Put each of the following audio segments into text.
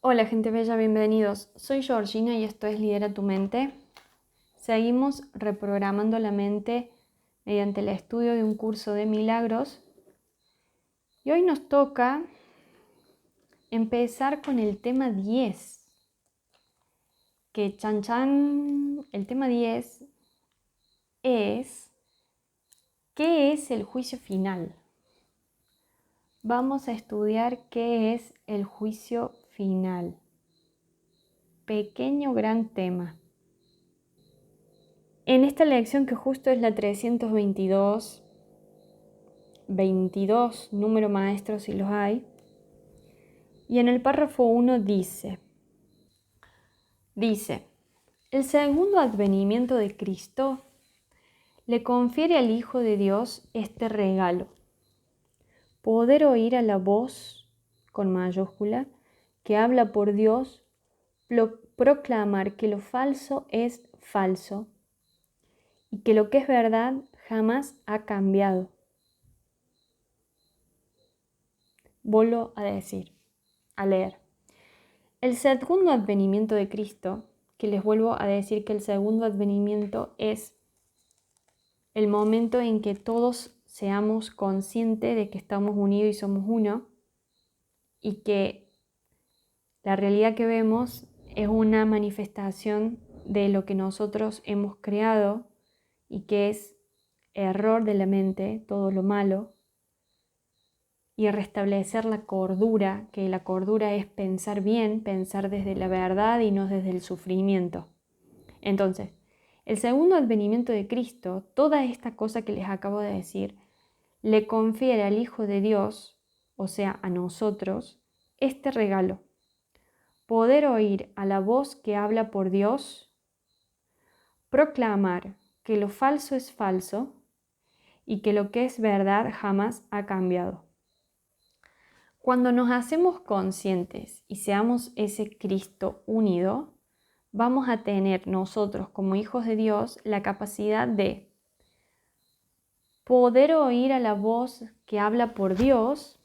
Hola gente bella, bienvenidos. Soy Georgina y esto es Lidera tu mente. Seguimos reprogramando la mente mediante el estudio de un curso de milagros. Y hoy nos toca empezar con el tema 10. Que chan chan, el tema 10 es ¿qué es el juicio final? Vamos a estudiar qué es el juicio final. Pequeño gran tema. En esta lección, que justo es la 322, 22 número maestro si los hay, y en el párrafo 1 dice, el segundo advenimiento de Cristo le confiere al Hijo de Dios este regalo: poder oír a la voz, con mayúscula, que habla por Dios, proclamar que lo falso es falso y que lo que es verdad jamás ha cambiado. Vuelvo a leer. El segundo advenimiento de Cristo, que les vuelvo a decir que el segundo advenimiento es el momento en que todos seamos conscientes de que estamos unidos y somos uno, y que la realidad que vemos es una manifestación de lo que nosotros hemos creado y que es error de la mente, todo lo malo, y restablecer la cordura, que la cordura es pensar bien, pensar desde la verdad y no desde el sufrimiento. Entonces, el segundo advenimiento de Cristo, toda esta cosa que les acabo de decir, le confiere al Hijo de Dios, o sea, a nosotros, este regalo: poder oír a la voz que habla por Dios, proclamar que lo falso es falso y que lo que es verdad jamás ha cambiado. Cuando nos hacemos conscientes y seamos ese Cristo unido, vamos a tener nosotros como hijos de Dios la capacidad de poder oír a la voz que habla por Dios,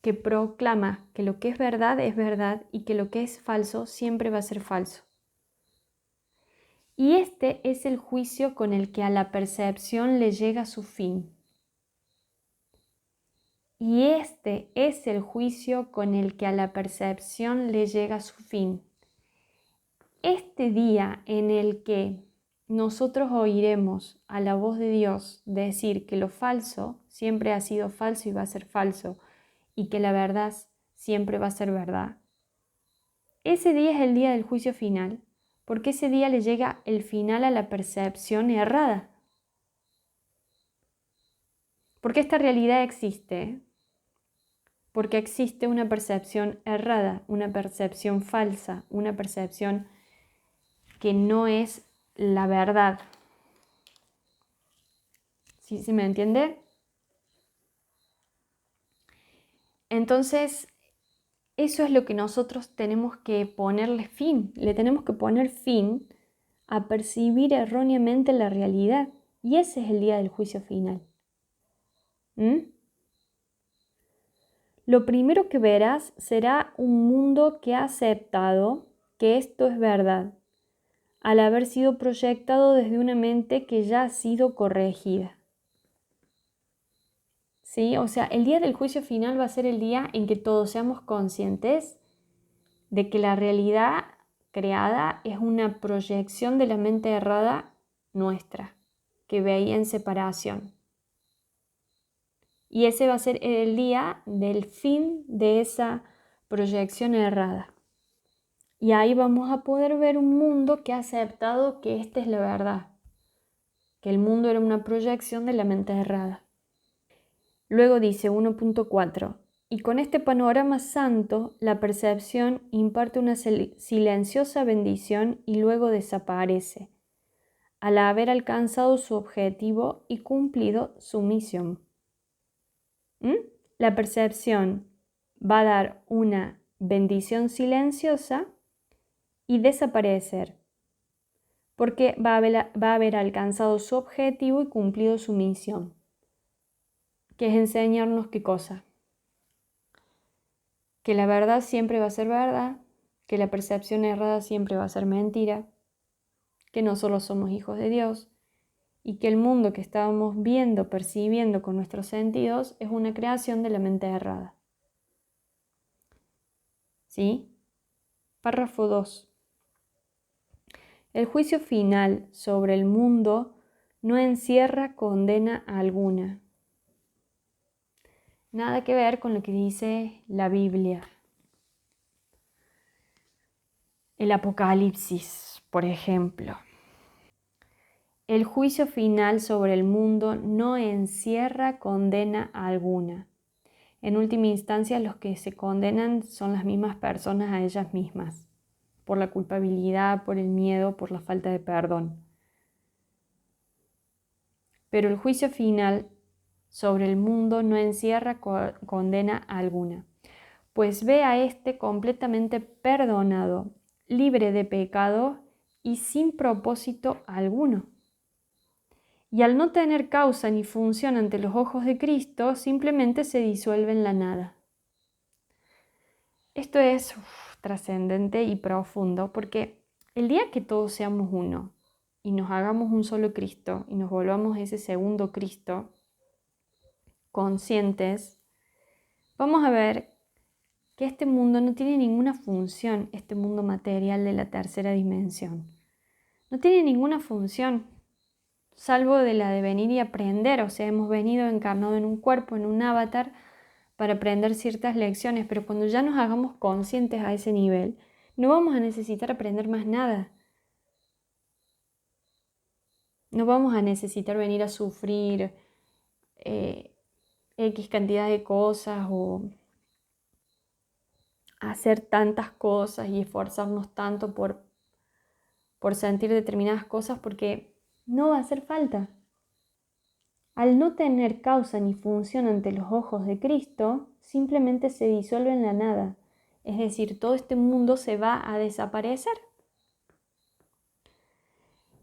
que proclama que lo que es verdad y que lo que es falso siempre va a ser falso. Y este es el juicio con el que a la percepción le llega su fin. Y este es el juicio con el que a la percepción le llega su fin. Este día en el que nosotros oiremos a la voz de Dios decir que lo falso siempre ha sido falso y va a ser falso, y que la verdad siempre va a ser verdad. Ese día es el día del juicio final, porque ese día le llega el final a la percepción errada. Porque esta realidad existe, porque existe una percepción errada, una percepción falsa, una percepción que no es la verdad. ¿Sí se me entiende? Entonces, eso es lo que nosotros tenemos que ponerle fin. Le tenemos que poner fin a percibir erróneamente la realidad. Y ese es el día del juicio final. Lo primero que verás será un mundo que ha aceptado que esto es verdad, al haber sido proyectado desde una mente que ya ha sido corregida. ¿Sí? O sea, el día del juicio final va a ser el día en que todos seamos conscientes de que la realidad creada es una proyección de la mente errada nuestra, que veía en separación. Y ese va a ser el día del fin de esa proyección errada. Y ahí vamos a poder ver un mundo que ha aceptado que esta es la verdad, que el mundo era una proyección de la mente errada. Luego dice 1.4, y con este panorama santo, la percepción imparte una silenciosa bendición y luego desaparece, al haber alcanzado su objetivo y cumplido su misión. La percepción va a dar una bendición silenciosa y desaparecer, porque va a haber alcanzado su objetivo y cumplido su misión, que es enseñarnos qué cosa. que la verdad siempre va a ser verdad, que la percepción errada siempre va a ser mentira, que nosotros somos hijos de Dios y que el mundo que estábamos viendo, percibiendo con nuestros sentidos es una creación de la mente errada. ¿Sí? Párrafo 2. El juicio final sobre el mundo no encierra condena alguna. Nada que ver con lo que dice la Biblia. El Apocalipsis, por ejemplo. El juicio final sobre el mundo no encierra condena alguna. En última instancia, los que se condenan son las mismas personas a ellas mismas, por la culpabilidad, por el miedo, por la falta de perdón. Pero el juicio final sobre el mundo no encierra condena alguna, pues ve a éste completamente perdonado, libre de pecado y sin propósito alguno. Y al no tener causa ni función ante los ojos de Cristo, simplemente se disuelve en la nada. Esto es trascendente y profundo porque el día que todos seamos uno y nos hagamos un solo Cristo y nos volvamos ese segundo Cristo, conscientes, vamos a ver que este mundo no tiene ninguna función, este mundo material de la tercera dimensión. No tiene ninguna función, salvo de la de venir y aprender. O sea, hemos venido encarnado en un cuerpo, en un avatar, para aprender ciertas lecciones, pero cuando ya nos hagamos conscientes a ese nivel, no vamos a necesitar aprender más nada. No vamos a necesitar venir a sufrir X cantidad de cosas o hacer tantas cosas y esforzarnos tanto por sentir determinadas cosas porque no va a hacer falta. Al no tener causa ni función ante los ojos de Cristo, simplemente se disuelve en la nada. Es decir, todo este mundo se va a desaparecer.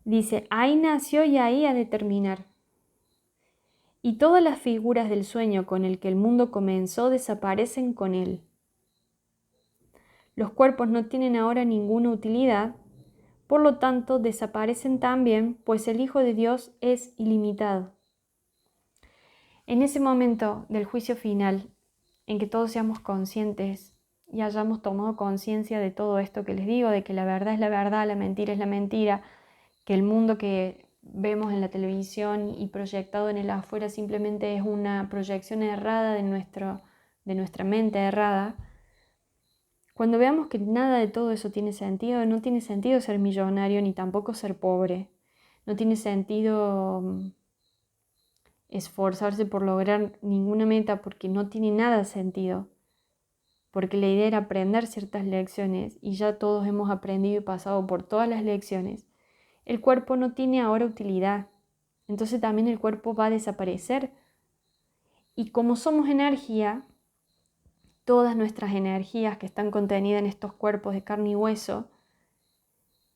Dice, ahí nació y ahí ha de terminar. Y todas las figuras del sueño con el que el mundo comenzó desaparecen con él. Los cuerpos no tienen ahora ninguna utilidad, por lo tanto desaparecen también, pues el Hijo de Dios es ilimitado. En ese momento del juicio final, en que todos seamos conscientes y hayamos tomado conciencia de todo esto que les digo, de que la verdad es la verdad, la mentira es la mentira, que el mundo que vemos en la televisión y proyectado en el afuera simplemente es una proyección errada de nuestra mente errada. Cuando veamos que nada de todo eso tiene sentido, no tiene sentido ser millonario ni tampoco ser pobre, no tiene sentido esforzarse por lograr ninguna meta porque no tiene nada sentido, porque la idea era aprender ciertas lecciones y ya todos hemos aprendido y pasado por todas las lecciones. El cuerpo no tiene ahora utilidad, entonces también el cuerpo va a desaparecer. Y como somos energía, todas nuestras energías que están contenidas en estos cuerpos de carne y hueso,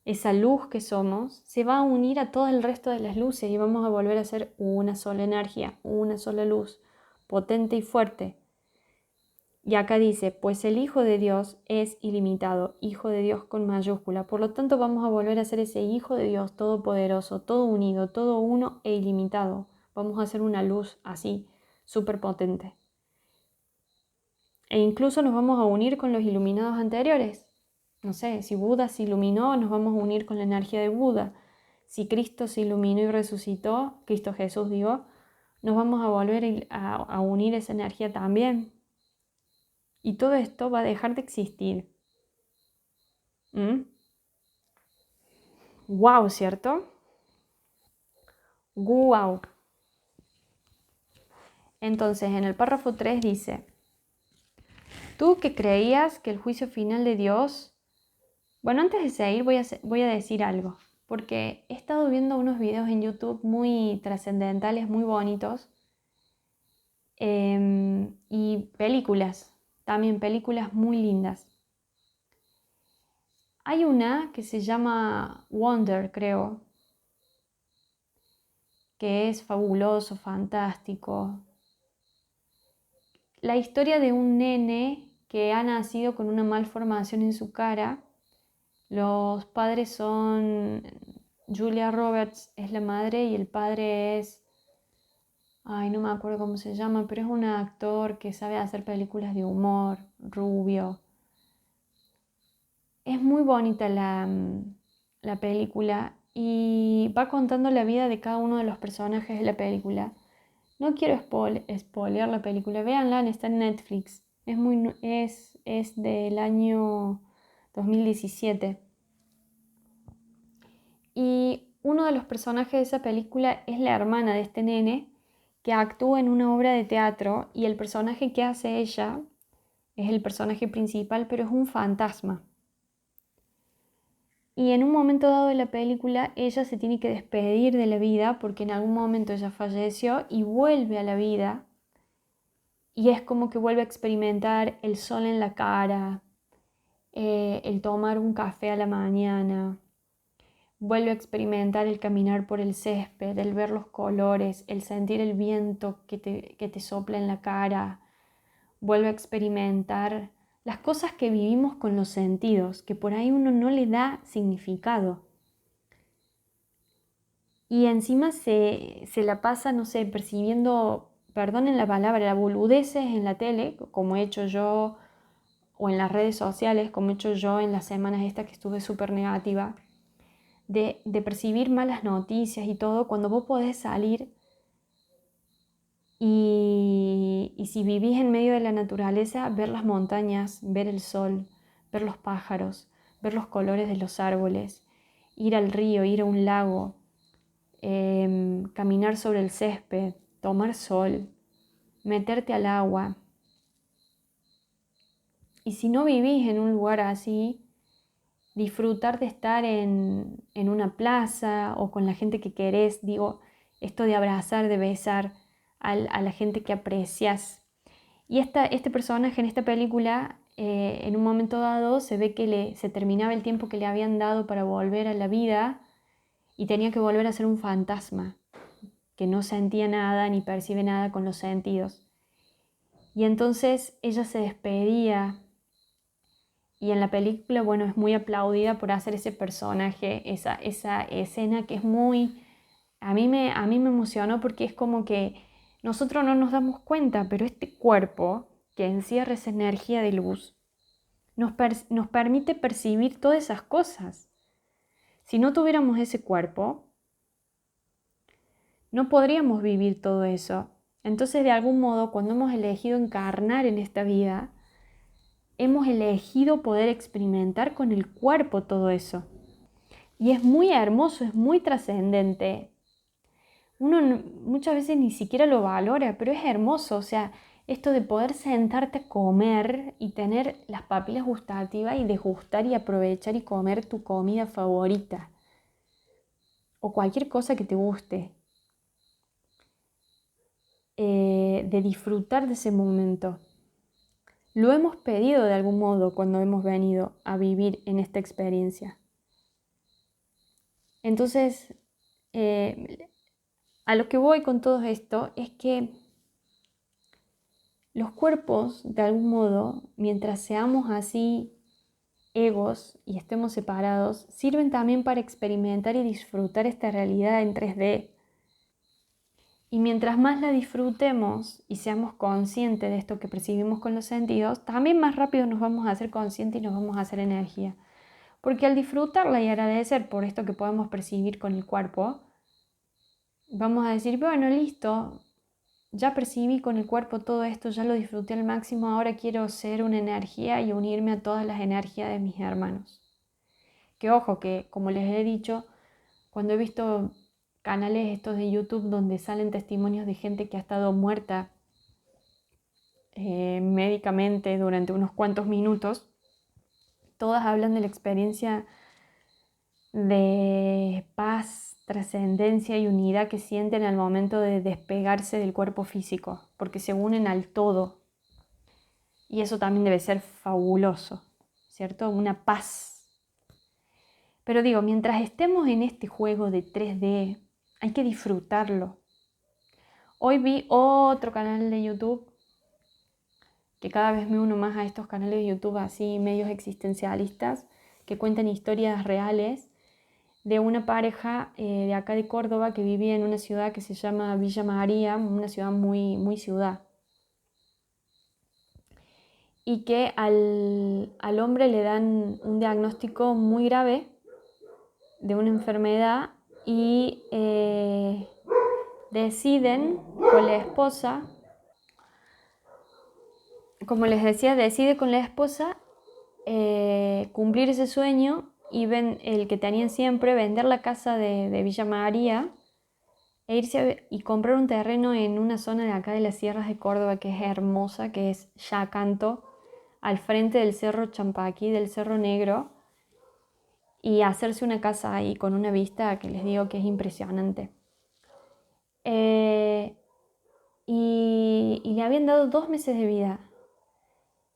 esa luz que somos, se va a unir a todo el resto de las luces y vamos a volver a ser una sola energía, una sola luz, potente y fuerte. Y acá dice, pues el Hijo de Dios es ilimitado, Hijo de Dios con mayúscula. Por lo tanto, vamos a volver a ser ese Hijo de Dios todopoderoso, todo unido, todo uno e ilimitado. Vamos a hacer una luz así, súper potente. E incluso nos vamos a unir con los iluminados anteriores. No sé, si Buda se iluminó, nos vamos a unir con la energía de Buda. Si Cristo se iluminó y resucitó, Cristo Jesús digo, nos vamos a volver a unir esa energía también. Y todo esto va a dejar de existir. ¡Wow! ¿Cierto? ¡Wow! Entonces, en el párrafo 3 dice, tú que creías que el juicio final de Dios... Bueno, antes de seguir voy a decir algo, porque he estado viendo unos videos en YouTube muy trascendentales, muy bonitos, y películas, también películas muy lindas. Hay una que se llama Wonder, creo, que es fabuloso, fantástico. La historia de un nene que ha nacido con una malformación en su cara. Los padres son Julia Roberts, es la madre, y el padre es, no me acuerdo cómo se llama, pero es un actor que sabe hacer películas de humor, rubio. Es muy bonita la película y va contando la vida de cada uno de los personajes de la película. No quiero spoilear la película, véanla, está en Netflix. Es del año 2017. Y uno de los personajes de esa película es la hermana de este nene que actúa en una obra de teatro, y el personaje que hace ella es el personaje principal, pero es un fantasma. Y en un momento dado de la película ella se tiene que despedir de la vida porque en algún momento ella falleció y vuelve a la vida, y es como que vuelve a experimentar el sol en la cara, el tomar un café a la mañana, vuelve a experimentar el caminar por el césped, el ver los colores, el sentir el viento que te sopla en la cara, vuelve a experimentar las cosas que vivimos con los sentidos, que por ahí uno no le da significado. Y encima se la pasa, no sé, percibiendo, perdonen la palabra, boludeces en la tele, como he hecho yo, o en las redes sociales, como he hecho yo en las semanas estas que estuve súper negativa, de percibir malas noticias y todo, cuando vos podés salir y si vivís en medio de la naturaleza, ver las montañas, ver el sol, ver los pájaros, ver los colores de los árboles, ir al río, ir a un lago, caminar sobre el césped, tomar sol, meterte al agua. Y si no vivís en un lugar así, disfrutar de estar en una plaza o con la gente que querés, digo, esto de abrazar, de besar a la gente que aprecias. Y este personaje en esta película, en un momento dado, se ve que se terminaba el tiempo que le habían dado para volver a la vida y tenía que volver a ser un fantasma, que no sentía nada ni percibe nada con los sentidos. Y entonces ella se despedía, y en la película, bueno, es muy aplaudida por hacer ese personaje, esa escena que es muy... A mí me emocionó porque es como que nosotros no nos damos cuenta, pero este cuerpo que encierra esa energía de luz nos permite percibir todas esas cosas. Si no tuviéramos ese cuerpo, no podríamos vivir todo eso. Entonces, de algún modo, cuando hemos elegido encarnar en esta vida, hemos elegido poder experimentar con el cuerpo todo eso. Y es muy hermoso, es muy trascendente. Uno muchas veces ni siquiera lo valora, pero es hermoso. O sea, esto de poder sentarte a comer y tener las papilas gustativas y degustar y aprovechar y comer tu comida favorita. O cualquier cosa que te guste. De disfrutar de ese momento. Lo hemos pedido de algún modo cuando hemos venido a vivir en esta experiencia. Entonces, a lo que voy con todo esto es que los cuerpos, de algún modo, mientras seamos así egos y estemos separados, sirven también para experimentar y disfrutar esta realidad en 3D. Y mientras más la disfrutemos y seamos conscientes de esto que percibimos con los sentidos, también más rápido nos vamos a hacer conscientes y nos vamos a hacer energía. Porque al disfrutarla y agradecer por esto que podemos percibir con el cuerpo, vamos a decir, bueno, listo, ya percibí con el cuerpo todo esto, ya lo disfruté al máximo, ahora quiero ser una energía y unirme a todas las energías de mis hermanos. Que ojo, que como les he dicho, cuando he visto canales estos de YouTube donde salen testimonios de gente que ha estado muerta médicamente durante unos cuantos minutos, todas hablan de la experiencia de paz, trascendencia y unidad que sienten al momento de despegarse del cuerpo físico, porque se unen al todo. Y eso también debe ser fabuloso, ¿cierto? Una paz. Pero digo, mientras estemos en este juego de 3D, hay que disfrutarlo. Hoy vi otro canal de YouTube que cada vez me uno más a estos canales de YouTube así, medios existencialistas, que cuentan historias reales de una pareja de acá de Córdoba que vivía en una ciudad que se llama Villa María, una ciudad muy, muy ciudad. Y que al hombre le dan un diagnóstico muy grave de una enfermedad y deciden con la esposa, como les decía, decide con la esposa cumplir ese sueño y ven el que tenían siempre, vender la casa de Villa María e irse y comprar un terreno en una zona de acá de las sierras de Córdoba que es hermosa, que es Yacanto, al frente del Cerro Champaquí, del Cerro Negro, y hacerse una casa ahí con una vista que les digo que es impresionante. Y le habían dado 2 meses de vida.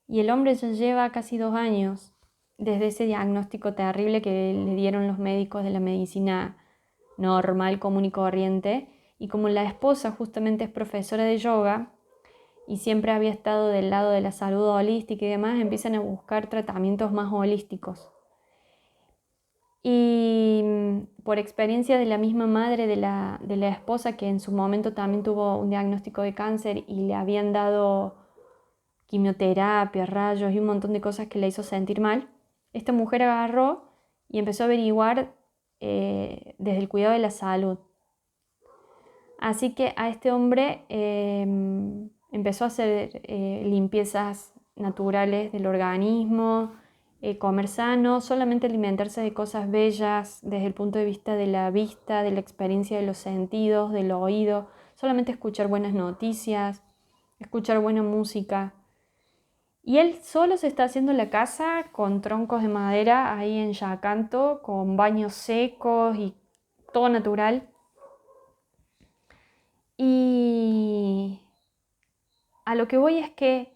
Y el hombre ya lleva casi 2 años desde ese diagnóstico terrible que le dieron los médicos de la medicina normal, común y corriente. Y como la esposa justamente es profesora de yoga y siempre había estado del lado de la salud holística y demás, empiezan a buscar tratamientos más holísticos. Y por experiencia de la misma madre de la esposa, que en su momento también tuvo un diagnóstico de cáncer y le habían dado quimioterapia, rayos y un montón de cosas que le hizo sentir mal, esta mujer agarró y empezó a averiguar desde el cuidado de la salud. Así que a este hombre empezó a hacer limpiezas naturales del organismo, comer sano, solamente alimentarse de cosas bellas desde el punto de vista de la vista, de la experiencia de los sentidos, del oído, solamente escuchar buenas noticias, escuchar buena música. Y él solo se está haciendo la casa con troncos de madera ahí en Yacanto, con baños secos y todo natural. Y a lo que voy es que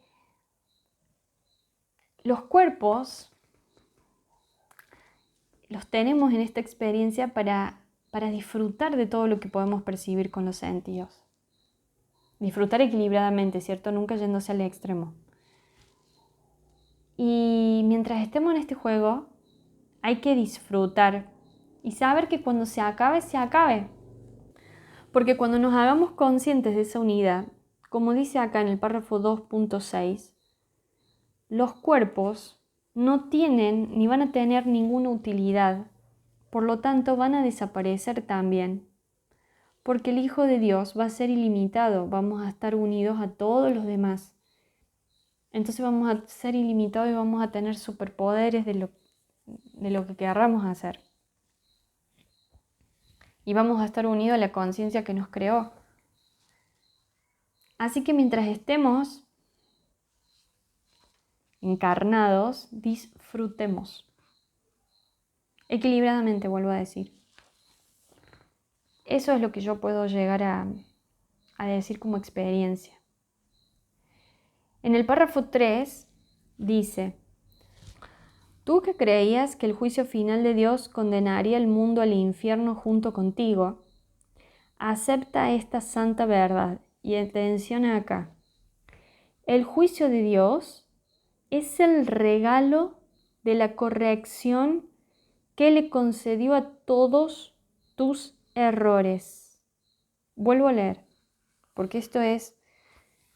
los cuerpos los tenemos en esta experiencia para disfrutar de todo lo que podemos percibir con los sentidos. Disfrutar equilibradamente, ¿cierto? Nunca yéndose al extremo. Y mientras estemos en este juego, hay que disfrutar y saber que cuando se acabe, se acabe. Porque cuando nos hagamos conscientes de esa unidad, como dice acá en el párrafo 2.6, los cuerpos no tienen ni van a tener ninguna utilidad, por lo tanto van a desaparecer también, porque el Hijo de Dios va a ser ilimitado, vamos a estar unidos a todos los demás. Entonces vamos a ser ilimitados y vamos a tener superpoderes de lo que querramos hacer. Y vamos a estar unidos a la conciencia que nos creó. Así que mientras estemos encarnados, disfrutemos. Equilibradamente, vuelvo a decir. Eso es lo que yo puedo llegar a decir como experiencia. En el párrafo 3 dice: tú que creías que el juicio final de Dios condenaría el mundo al infierno junto contigo, acepta esta santa verdad y atención acá. El juicio de Dios es el regalo de la corrección que le concedió a todos tus errores. Vuelvo a leer, porque esto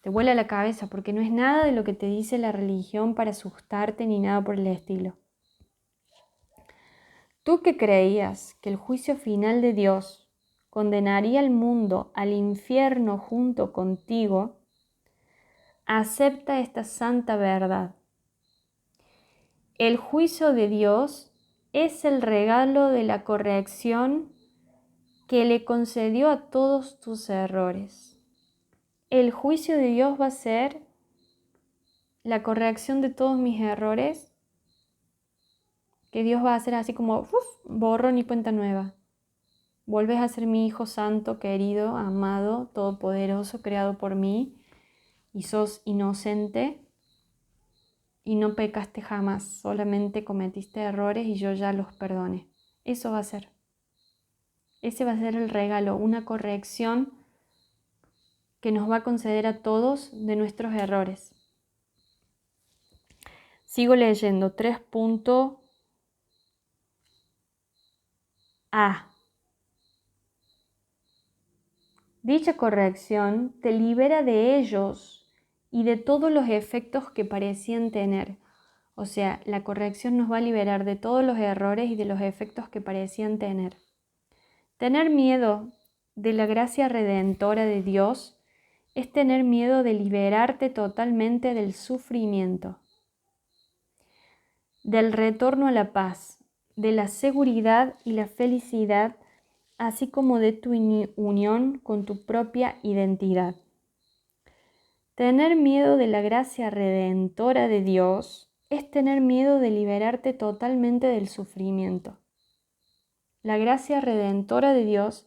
te vuela la cabeza, porque no es nada de lo que te dice la religión para asustarte ni nada por el estilo. Tú que creías que el juicio final de Dios condenaría al mundo al infierno junto contigo, acepta esta santa verdad. El juicio de Dios es el regalo de la corrección que le concedió a todos tus errores. El juicio de Dios va a ser la corrección de todos mis errores, que Dios va a hacer así como borrón y cuenta nueva. Vuelves a ser mi hijo santo, querido, amado, todopoderoso, creado por mí, y sos inocente y no pecaste jamás, solamente cometiste errores y yo ya los perdoné. Eso va a ser. Ese va a ser el regalo, una corrección que nos va a conceder a todos de nuestros errores. Sigo leyendo 3.a. Dicha corrección te libera de ellos y de todos los efectos que parecían tener. O sea, la corrección nos va a liberar de todos los errores y de los efectos que parecían tener. Tener miedo de la gracia redentora de Dios es tener miedo de liberarte totalmente del sufrimiento, del retorno a la paz, de la seguridad y la felicidad, así como de tu unión con tu propia identidad. Tener miedo de la gracia redentora de Dios es tener miedo de liberarte totalmente del sufrimiento. La gracia redentora de Dios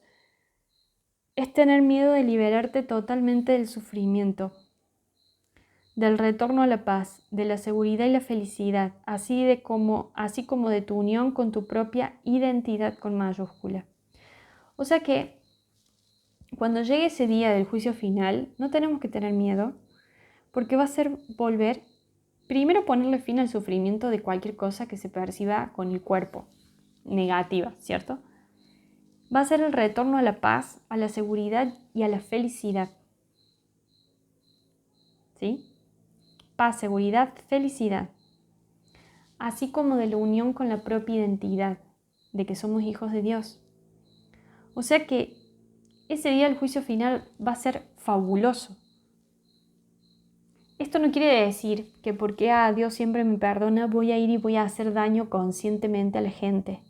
es tener miedo de liberarte totalmente del sufrimiento, del retorno a la paz, de la seguridad y la felicidad, así como de tu unión con tu propia identidad con mayúscula. O sea que cuando llegue ese día del juicio final, no tenemos que tener miedo, porque va a ser volver, primero ponerle fin al sufrimiento de cualquier cosa que se perciba con el cuerpo, negativa, ¿cierto? Va a ser el retorno a la paz, a la seguridad y a la felicidad. ¿Sí? Paz, seguridad, felicidad. Así como de la unión con la propia identidad, de que somos hijos de Dios. O sea que ese día del juicio final va a ser fabuloso. Esto no quiere decir que porque Dios siempre me perdona, voy a ir y voy a hacer daño conscientemente a la gente.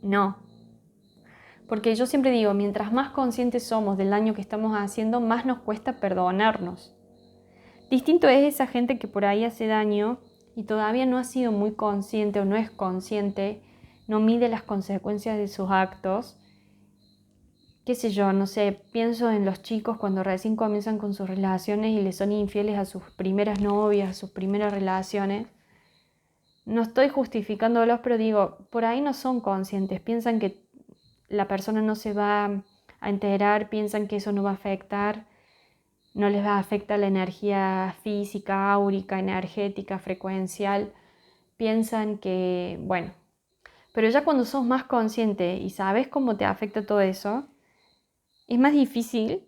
No. Porque yo siempre digo, mientras más conscientes somos del daño que estamos haciendo, más nos cuesta perdonarnos. Distinto es esa gente que por ahí hace daño y todavía no ha sido muy consciente o no es consciente, no mide las consecuencias de sus actos. Qué sé yo, no sé, pienso en los chicos cuando recién comienzan con sus relaciones y les son infieles a sus primeras novias, a sus primeras relaciones. No estoy justificándolos, pero digo, por ahí no son conscientes, piensan que la persona no se va a enterar, piensan que eso no va a afectar, no les va a afectar la energía física, áurica, energética, frecuencial, piensan que, bueno, pero ya cuando sos más consciente y sabes cómo te afecta todo eso, es más difícil,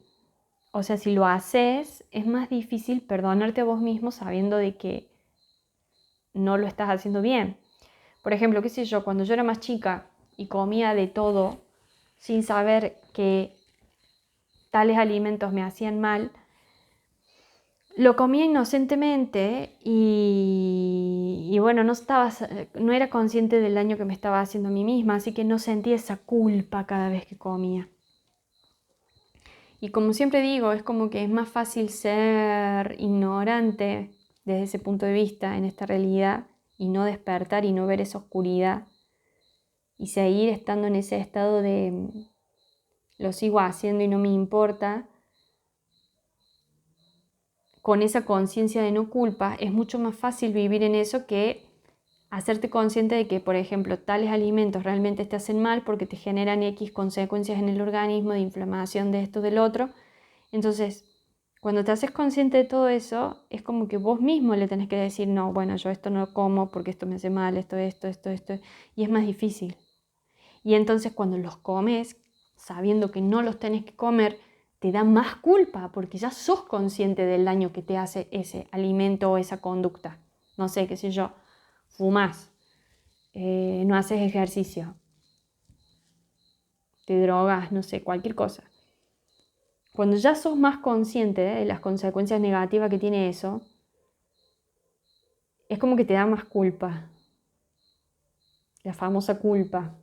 o sea, si lo haces, es más difícil perdonarte a vos mismo sabiendo de que no lo estás haciendo bien. Por ejemplo, qué sé yo, cuando yo era más chica y comía de todo sin saber que tales alimentos me hacían mal, lo comía inocentemente y bueno, no era consciente del daño que me estaba haciendo a mí misma, así que no sentía esa culpa cada vez que comía. Y como siempre digo, es como que es más fácil ser ignorante desde ese punto de vista en esta realidad y no despertar y no ver esa oscuridad y seguir estando en ese estado de lo sigo haciendo y no me importa. Con esa conciencia de no culpa, es mucho más fácil vivir en eso que hacerte consciente de que, por ejemplo, tales alimentos realmente te hacen mal porque te generan X consecuencias en el organismo, de inflamación de esto, del otro. Entonces, cuando te haces consciente de todo eso, es como que vos mismo le tenés que decir, no, bueno, yo esto no como porque esto me hace mal, esto, y es más difícil. Y entonces cuando los comes, sabiendo que no los tenés que comer, te da más culpa porque ya sos consciente del daño que te hace ese alimento o esa conducta. No sé, qué sé yo, fumás, no haces ejercicio, te drogas, no sé, cualquier cosa. Cuando ya sos más consciente de las consecuencias negativas que tiene eso, es como que te da más culpa, la famosa culpa.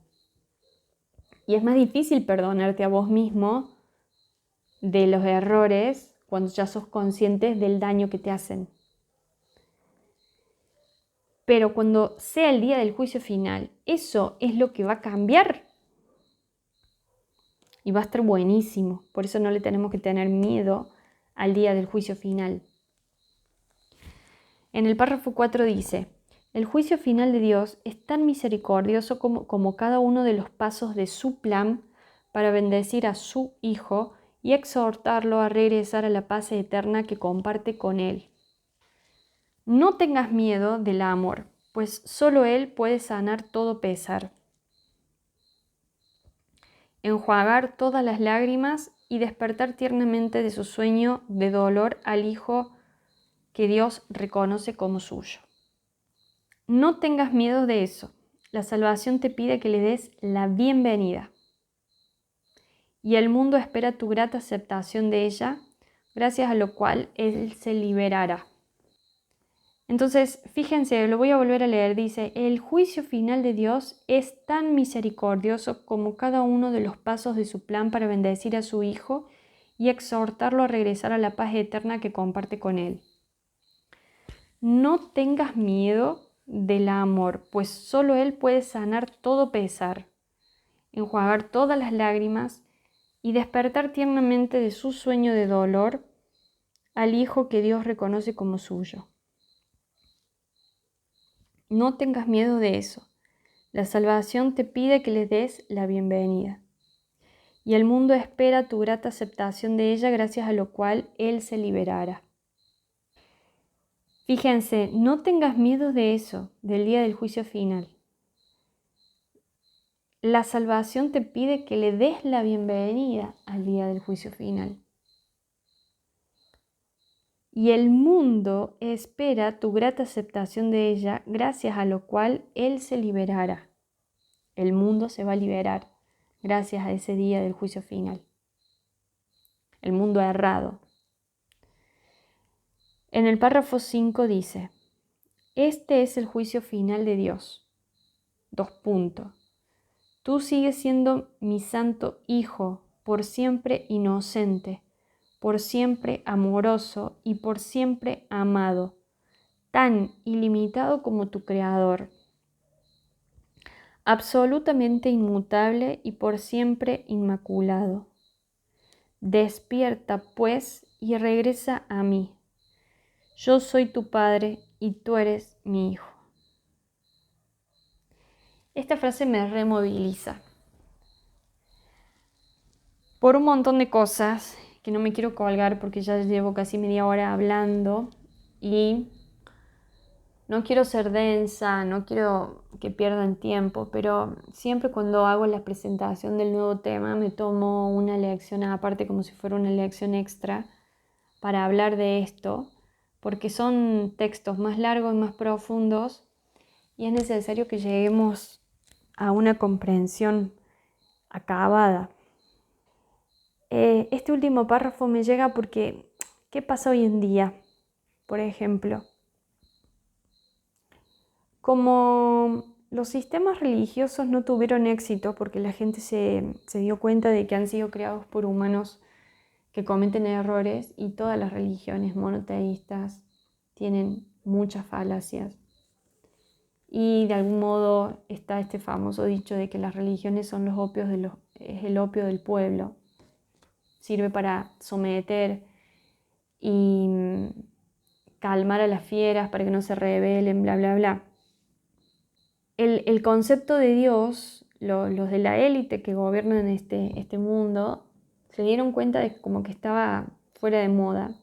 Y es más difícil perdonarte a vos mismo de los errores cuando ya sos conscientes del daño que te hacen. Pero cuando sea el día del juicio final, eso es lo que va a cambiar. Y va a estar buenísimo. Por eso no le tenemos que tener miedo al día del juicio final. En el párrafo 4 dice, el juicio final de Dios es tan misericordioso como cada uno de los pasos de su plan para bendecir a su Hijo y exhortarlo a regresar a la paz eterna que comparte con Él. No tengas miedo del amor, pues solo Él puede sanar todo pesar, enjuagar todas las lágrimas y despertar tiernamente de su sueño de dolor al Hijo que Dios reconoce como suyo. No tengas miedo de eso. La salvación te pide que le des la bienvenida. Y el mundo espera tu grata aceptación de ella, gracias a lo cual Él se liberará. Entonces, fíjense, lo voy a volver a leer, dice, el juicio final de Dios es tan misericordioso como cada uno de los pasos de su plan para bendecir a su Hijo y exhortarlo a regresar a la paz eterna que comparte con Él. No tengas miedo del amor, pues solo Él puede sanar todo pesar, enjuagar todas las lágrimas y despertar tiernamente de su sueño de dolor al Hijo que Dios reconoce como suyo. No tengas miedo de eso. La salvación te pide que le des la bienvenida. Y el mundo espera tu grata aceptación de ella, gracias a lo cual Él se liberará. Fíjense, no tengas miedo de eso, del día del juicio final. La salvación te pide que le des la bienvenida al día del juicio final. Y el mundo espera tu grata aceptación de ella, gracias a lo cual Él se liberará. El mundo se va a liberar gracias a ese día del juicio final. El mundo errado. En el párrafo 5 dice, este es el juicio final de Dios. 2 puntos. Tú sigues siendo mi santo Hijo, por siempre inocente, por siempre amoroso y por siempre amado, tan ilimitado como tu Creador, absolutamente inmutable y por siempre inmaculado. Despierta, pues, y regresa a mí. Yo soy tu Padre y tú eres mi Hijo. Esta frase me removiliza por un montón de cosas que no me quiero colgar porque ya llevo casi media hora hablando y no quiero ser densa, no quiero que pierdan tiempo, pero siempre cuando hago la presentación del nuevo tema me tomo una lección aparte como si fuera una lección extra para hablar de esto, porque son textos más largos y más profundos y es necesario que lleguemos a una comprensión acabada. Este último párrafo me llega porque, ¿qué pasa hoy en día? Por ejemplo, como los sistemas religiosos no tuvieron éxito porque la gente se dio cuenta de que han sido creados por humanos que cometen errores y todas las religiones monoteístas tienen muchas falacias. Y de algún modo está este famoso dicho de que las religiones son los opios es el opio del pueblo. Sirve para someter y calmar a las fieras para que no se rebelen, bla, bla, bla. El concepto de Dios, los de la élite que gobiernan este mundo, se dieron cuenta de que como que estaba fuera de moda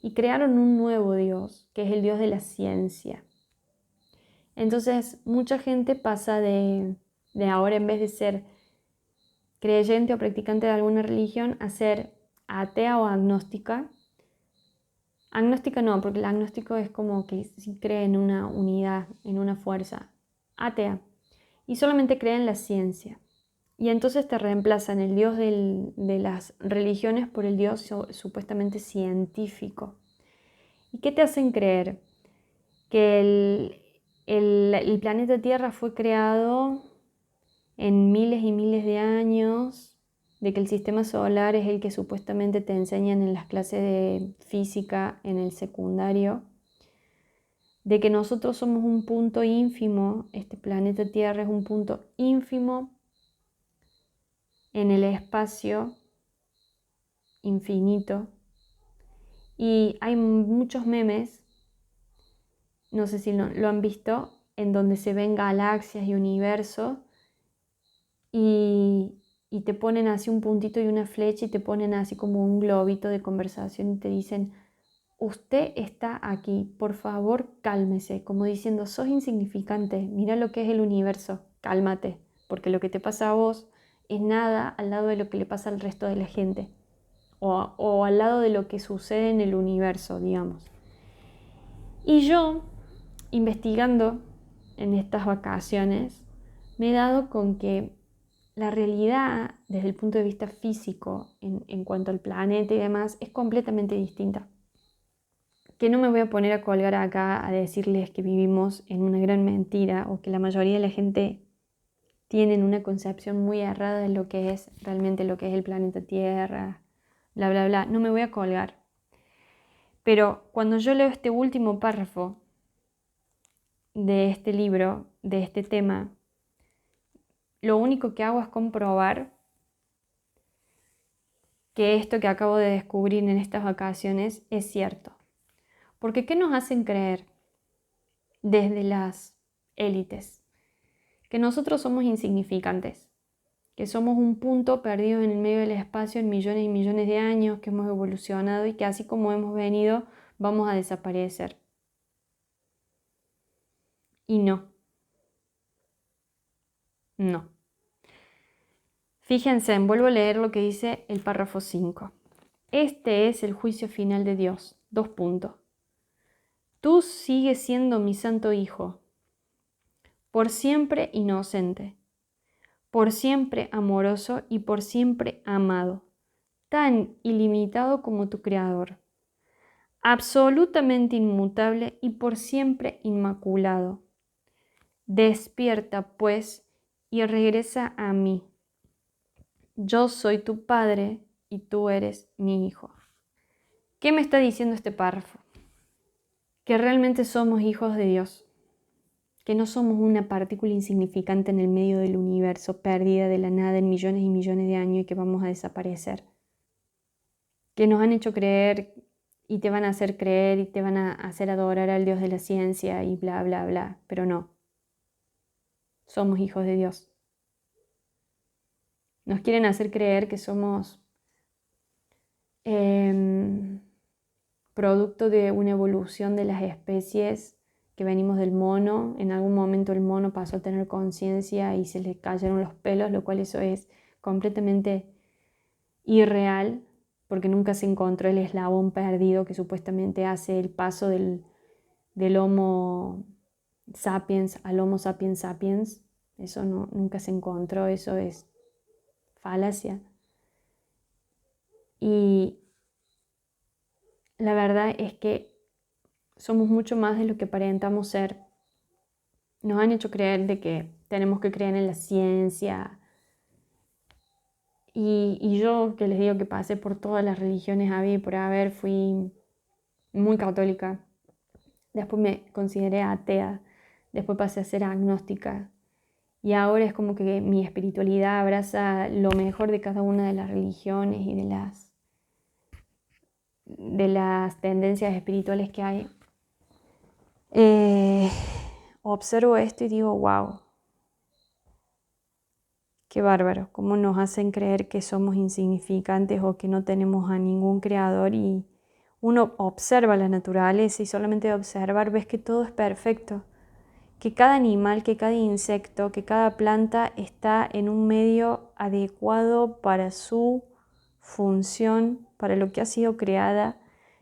y crearon un nuevo Dios, que es el Dios de la ciencia. Entonces, mucha gente pasa de ahora, en vez de ser creyente o practicante de alguna religión, a ser atea o agnóstica. Agnóstica no, porque el agnóstico es como que sí cree en una unidad, en una fuerza. Atea. Y solamente cree en la ciencia. Y entonces te reemplazan el Dios de las religiones por el Dios supuestamente científico. ¿Y qué te hacen creer? Que el planeta Tierra fue creado en miles y miles de años, de que el sistema solar es el que supuestamente te enseñan en las clases de física en el secundario, de que nosotros somos un punto ínfimo, este planeta Tierra es un punto ínfimo en el espacio infinito. Y hay muchos memes, no sé si lo han visto, en donde se ven galaxias y universos y te ponen así un puntito y una flecha y te ponen así como un globito de conversación y te dicen, usted está aquí, por favor cálmese, como diciendo, sos insignificante, mira lo que es el universo, cálmate, porque lo que te pasa a vos es nada al lado de lo que le pasa al resto de la gente, o al lado de lo que sucede en el universo, digamos. Y yo, investigando en estas vacaciones, me he dado con que la realidad, desde el punto de vista físico, en cuanto al planeta y demás, es completamente distinta. Que no me voy a poner a colgar acá a decirles que vivimos en una gran mentira o que la mayoría de la gente tienen una concepción muy errada de lo que es realmente lo que es el planeta Tierra, bla, bla, bla. No me voy a colgar. Pero cuando yo leo este último párrafo de este libro, de este tema, lo único que hago es comprobar que esto que acabo de descubrir en estas vacaciones es cierto. Porque ¿qué nos hacen creer desde las élites? Que nosotros somos insignificantes, que somos un punto perdido en el medio del espacio en millones y millones de años, que hemos evolucionado y que así como hemos venido, vamos a desaparecer. Y no. No. Fíjense, vuelvo a leer lo que dice el párrafo 5. Este es el juicio final de Dios. 2 puntos. Tú sigues siendo mi santo hijo, por siempre inocente, por siempre amoroso y por siempre amado, tan ilimitado como tu creador, absolutamente inmutable y por siempre inmaculado. Despierta, pues, y regresa a mí. Yo soy tu padre y tú eres mi hijo. ¿Qué me está diciendo este párrafo? Que realmente somos hijos de Dios, que no somos una partícula insignificante en el medio del universo, perdida de la nada en millones y millones de años y que vamos a desaparecer. Que nos han hecho creer y te van a hacer creer y te van a hacer adorar al Dios de la ciencia y bla, bla, bla, pero no. Somos hijos de Dios. Nos quieren hacer creer que somos producto de una evolución de las especies, que venimos del mono. En algún momento el mono pasó a tener conciencia y se le cayeron los pelos, lo cual eso es completamente irreal, porque nunca se encontró el eslabón perdido que supuestamente hace el paso del Homo sapiens al Homo sapiens sapiens. Eso no, nunca se encontró, eso es falacia. Y la verdad es que somos mucho más de lo que aparentamos ser. Nos han hecho creer de que tenemos que creer en la ciencia. Y yo, que les digo que pasé por todas las religiones había y por haber, fui muy católica. Después me consideré atea. Después pasé a ser agnóstica. Y ahora es como que mi espiritualidad abraza lo mejor de cada una de las religiones y de las tendencias espirituales que hay. Observo esto y digo, wow, qué bárbaro, cómo nos hacen creer que somos insignificantes o que no tenemos a ningún creador, y uno observa la naturaleza y solamente de observar ves que todo es perfecto, que cada animal, que cada insecto, que cada planta está en un medio adecuado para su función, para lo que ha sido creada,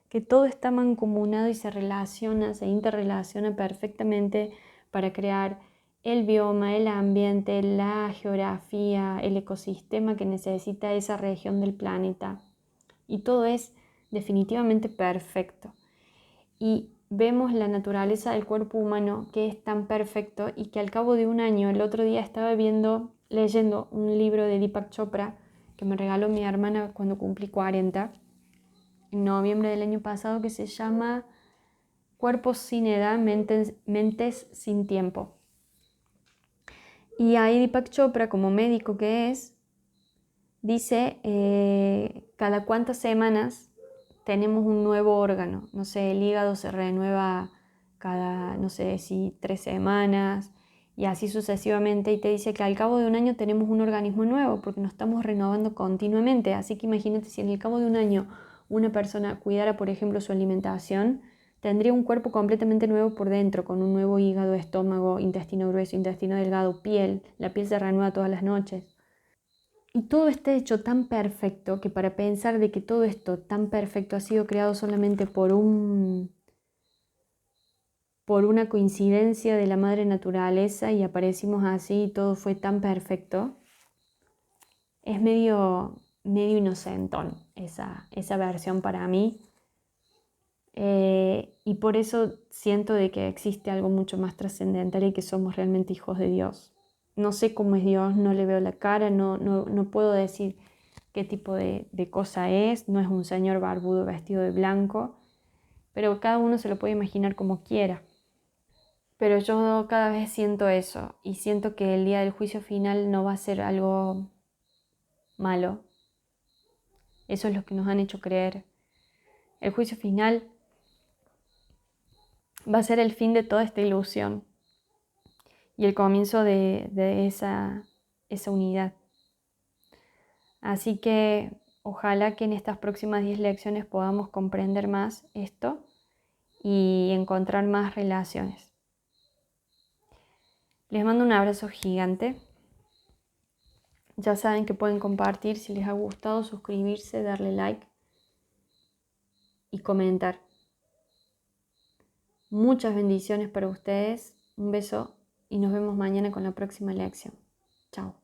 que todo está mancomunado y se relaciona, se interrelaciona perfectamente para crear el bioma, el ambiente, la geografía, el ecosistema que necesita esa región del planeta. Y todo es definitivamente perfecto. Y vemos la naturaleza del cuerpo humano, que es tan perfecto y que al cabo de un año, el otro día estaba leyendo un libro de Deepak Chopra que me regaló mi hermana cuando cumplí 40, en noviembre del año pasado, que se llama Cuerpos sin edad, mentes sin tiempo. Y ahí Deepak Chopra, como médico que es, dice cada cuántas semanas tenemos un nuevo órgano. No sé, el hígado se renueva cada, no sé si 3 semanas y así sucesivamente. Y te dice que al cabo de un año tenemos un organismo nuevo porque nos estamos renovando continuamente. Así que imagínate si en el cabo de un año una persona cuidara, por ejemplo, su alimentación, tendría un cuerpo completamente nuevo por dentro, con un nuevo hígado, estómago, intestino grueso, intestino delgado, piel. La piel se renueva todas las noches. Y todo está hecho tan perfecto que para pensar de que todo esto tan perfecto ha sido creado solamente por una coincidencia de la madre naturaleza y aparecimos así y todo fue tan perfecto, es medio inocentón esa versión para mí. Y por eso siento de que existe algo mucho más trascendental y que somos realmente hijos de Dios. No sé cómo es Dios, no le veo la cara, no puedo decir qué tipo de cosa es, no es un señor barbudo vestido de blanco, pero cada uno se lo puede imaginar como quiera. Pero yo cada vez siento eso y siento que el día del juicio final no va a ser algo malo. Eso es lo que nos han hecho creer. El juicio final va a ser el fin de toda esta ilusión y el comienzo de esa unidad. Así que ojalá que en estas próximas 10 lecciones podamos comprender más esto y encontrar más relaciones. Les mando un abrazo gigante. Ya saben que pueden compartir si les ha gustado, suscribirse, darle like y comentar. Muchas bendiciones para ustedes. Un beso y nos vemos mañana con la próxima lección. Chao.